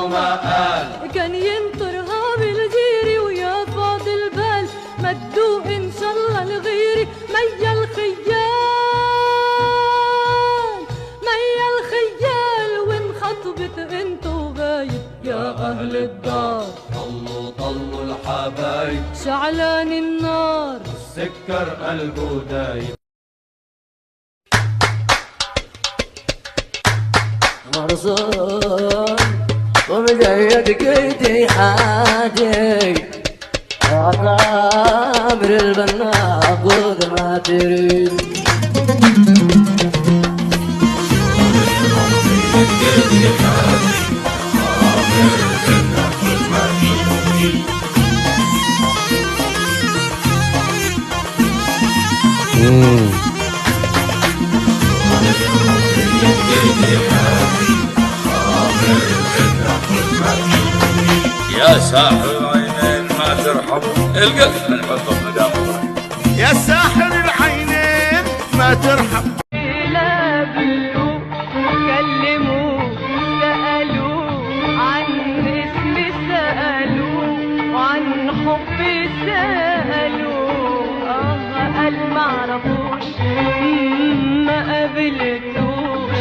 ما قال كان ينطرها بالجيري ويا فاضي البال ما تدوق ان شاء الله لغيري ميا الخيال ميا الخيال وانخطبت انت وغايب يا اهل الدار طلوا الحبايب شعلان النار سكر قلبه دايب مرصود ومجيد قيدي حاجي عامر البنا خذ ما تريد يا ساحر العينين ما ترحم القلب نحطه مدام يا ساحر العينين ما ترحم لابلو كلموا سألوا عن اسمي سألوا وعن حبي سألوا قال معرفوش ما قابلتوش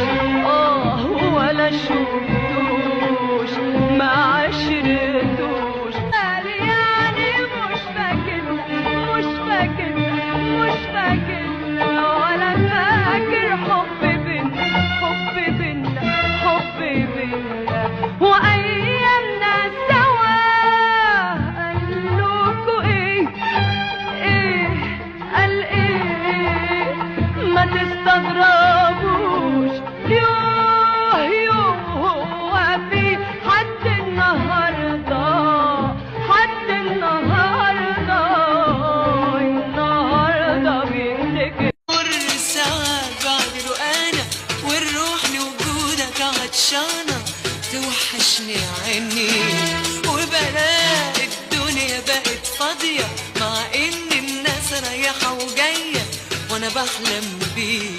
ولا شفتوش ما عشرتوش قال يعني مش فاكر ولا فاكر حب بينا وايامنا سوا قالوكوا ايه قال ايه ما تستغربوش يوه في حد النهارده بيفتكر والرسالة بعد رقانا والروح لوجودك عطشانة توحشني عيني وبلاقي الدنيا بقت فاضية مع ان الناس رايحة وجاية وانا بحلم بيك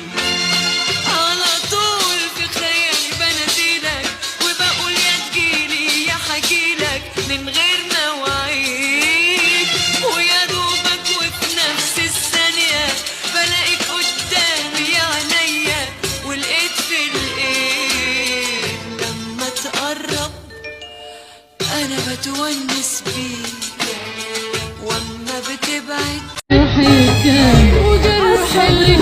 على طول في خيالي بناديلك وبقول يا تجيلي يا حجيلك من غير مواعيد ويا دوبك وفي نفس الثانية بلاقيك قدامي يا عينيا ولقيت في الايد لما تقرب انا بتونس بيك واما بتبعد حكاية وجرح اللي